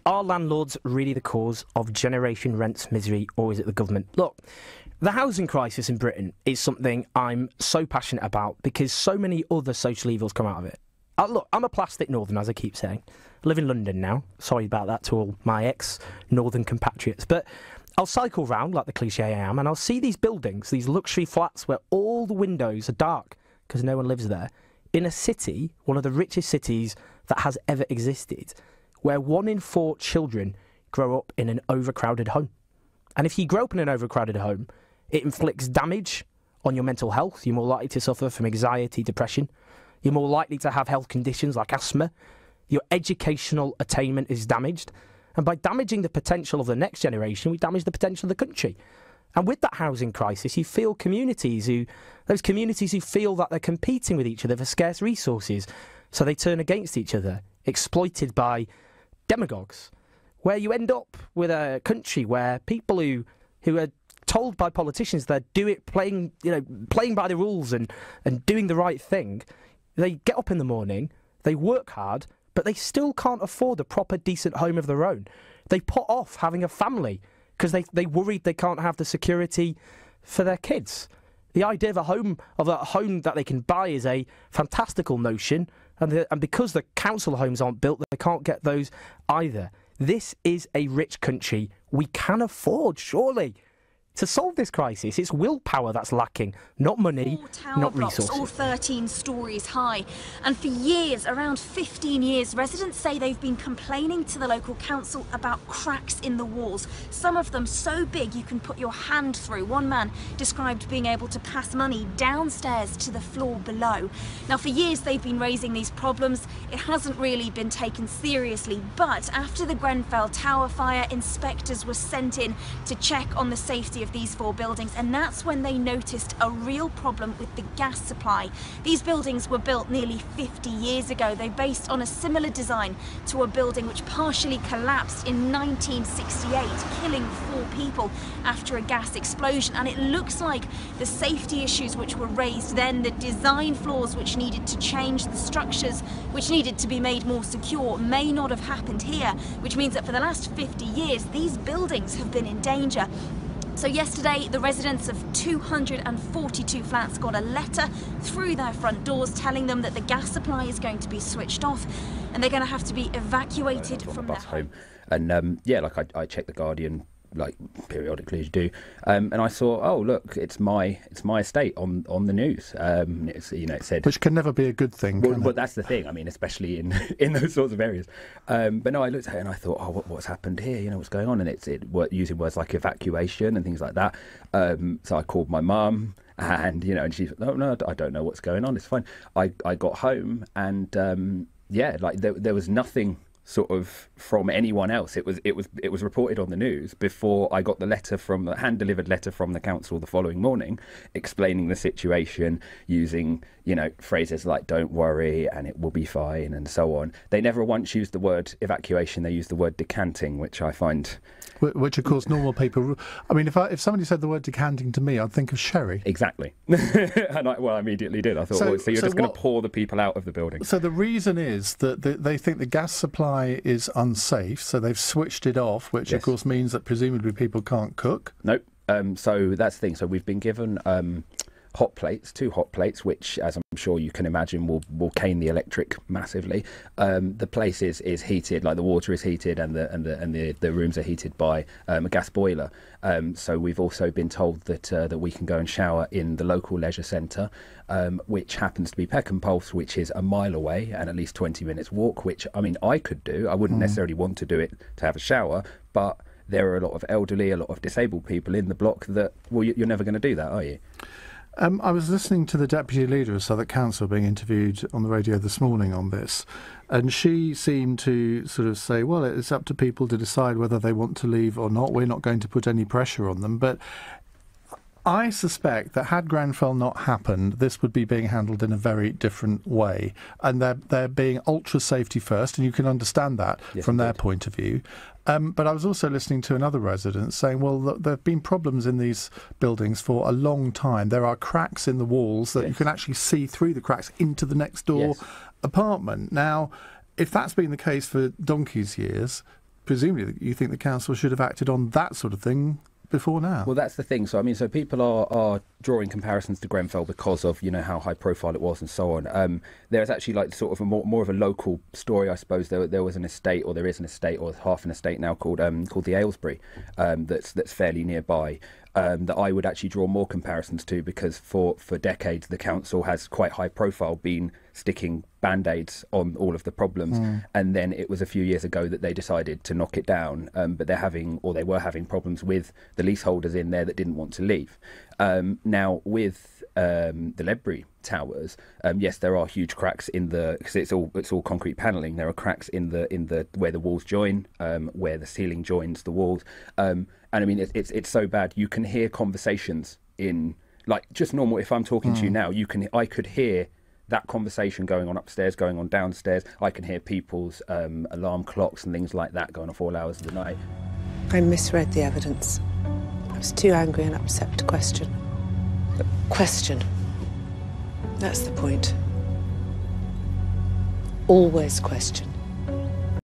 Are landlords really the cause of generation rents misery, or is it the government? Look, the housing crisis in Britain is something I'm so passionate about because so many other social evils come out of it. Look, I'm a plastic northern, as I keep saying. I live in London now. Sorry about that to all my ex-northern compatriots. But I'll cycle round, like the cliché I am, and I'll see these buildings, these luxury flats where all the windows are dark because no one lives there, in a city, one of the richest cities that has ever existed, where 1 in 4 children grow up in an overcrowded home. And if you grow up in an overcrowded home, it inflicts damage on your mental health. You're more likely to suffer from anxiety, depression. You're more likely to have health conditions like asthma. Your educational attainment is damaged. And by damaging the potential of the next generation, we damage the potential of the country. And with that housing crisis, you feel those communities who feel that they're competing with each other for scarce resources. So they turn against each other, exploited by demagogues, where you end up with a country where people who are told by politicians they're playing by the rules and doing the right thing, they get up in the morning, they work hard, but they still can't afford a proper decent home of their own. They put off having a family because they worried they can't have the security for their kids. The idea of a home that they can buy is a fantastical notion, and because the council homes aren't built, they can't get those either. This is a rich country. We can afford, surely, to solve this crisis. It's willpower that's lacking, not money, not resources. All 13 stories high. And for years, around 15 years, residents say they've been complaining to the local council about cracks in the walls. Some of them so big you can put your hand through. One man described being able to pass money downstairs to the floor below. Now, for years, they've been raising these problems. It hasn't really been taken seriously. But after the Grenfell Tower fire, inspectors were sent in to check on the safety of these 4 buildings, and that's when they noticed a real problem with the gas supply. These buildings were built nearly 50 years ago. They're based on a similar design to a building which partially collapsed in 1968, killing 4 people after a gas explosion. And it looks like the safety issues which were raised then, the design flaws which needed to change, the structures which needed to be made more secure, may not have happened here, which means that for the last 50 years these buildings have been in danger. So yesterday, the residents of 242 flats got a letter through their front doors telling them that the gas supply is going to be switched off and they're going to have to be evacuated from their home. And yeah, like I checked the Guardian like periodically as you do, and I saw, oh look, it's my estate on the news. It said, which can never be a good thing. But that's the thing. I mean, especially in those sorts of areas. But no, I looked at it and I thought, oh, what's happened here? What's going on? And it's using words like evacuation and things like that. So I called my mum, and and she's no, I don't know what's going on. It's fine. I got home and there was nothing sort of from anyone else. It was reported on the news before I got the hand-delivered letter from the council the following morning, explaining the situation, using phrases like "don't worry" and "it will be fine" and so on. They never once used the word evacuation. They used the word decanting, which I find. Which, of course, normal people. I mean, if somebody said the word decanting to me, I'd think of sherry. Exactly, and I immediately did. I thought, so you're just going to pour the people out of the building. So the reason is that they think the gas supply is unsafe, so they've switched it off, which of course means that presumably people can't cook. Nope. So that's the thing. So we've been given hot plates, 2 hot plates, which, as I'm sure you can imagine, will cane the electric massively. The place is heated, like the water is heated, and the rooms are heated by a gas boiler. So we've also been told that we can go and shower in the local leisure centre, which happens to be Peckham Pulse, which is a mile away and at least 20 minutes walk. Which, I mean, I could do. I wouldn't necessarily want to do it to have a shower, but there are a lot of elderly, a lot of disabled people in the block that, well, you're never going to do that, are you? I was listening to the Deputy Leader of Southwark Council being interviewed on the radio this morning on this, and she seemed to sort of say, well, it's up to people to decide whether they want to leave or not. We're not going to put any pressure on them. But I suspect that had Grenfell not happened, this would be being handled in a very different way. And they're being ultra safety first, and you can understand that from their point of view. But I was also listening to another resident saying, well, there have been problems in these buildings for a long time. There are cracks in the walls that you can actually see through the cracks into the next door apartment. Now, if that's been the case for donkey's years, presumably you think the council should have acted on that sort of thing before now. Well, that's the thing. So, I mean, so people are drawing comparisons to Grenfell because of, you know, how high profile it was and so on. There's actually like sort of a more of a local story, I suppose. There was an estate, or there is an estate, or half an estate now called the Aylesbury, that's fairly nearby. That I would actually draw more comparisons to, because for decades the council has quite high profile been sticking band-aids on all of the problems, and then it was a few years ago that they decided to knock it down, but they were having problems with the leaseholders in there that didn't want to leave. Now with the Ledbury Towers, yes, there are huge cracks in because it's all concrete panelling. There are cracks in the where the walls join, where the ceiling joins the walls, and I mean it's so bad you can hear conversations in, like, just normal. If I'm talking to you now, I could hear that conversation going on upstairs, going on downstairs. I can hear people's alarm clocks and things like that going off all hours of the night. I misread the evidence. I was too angry and upset to question. But question. That's the point. Always question.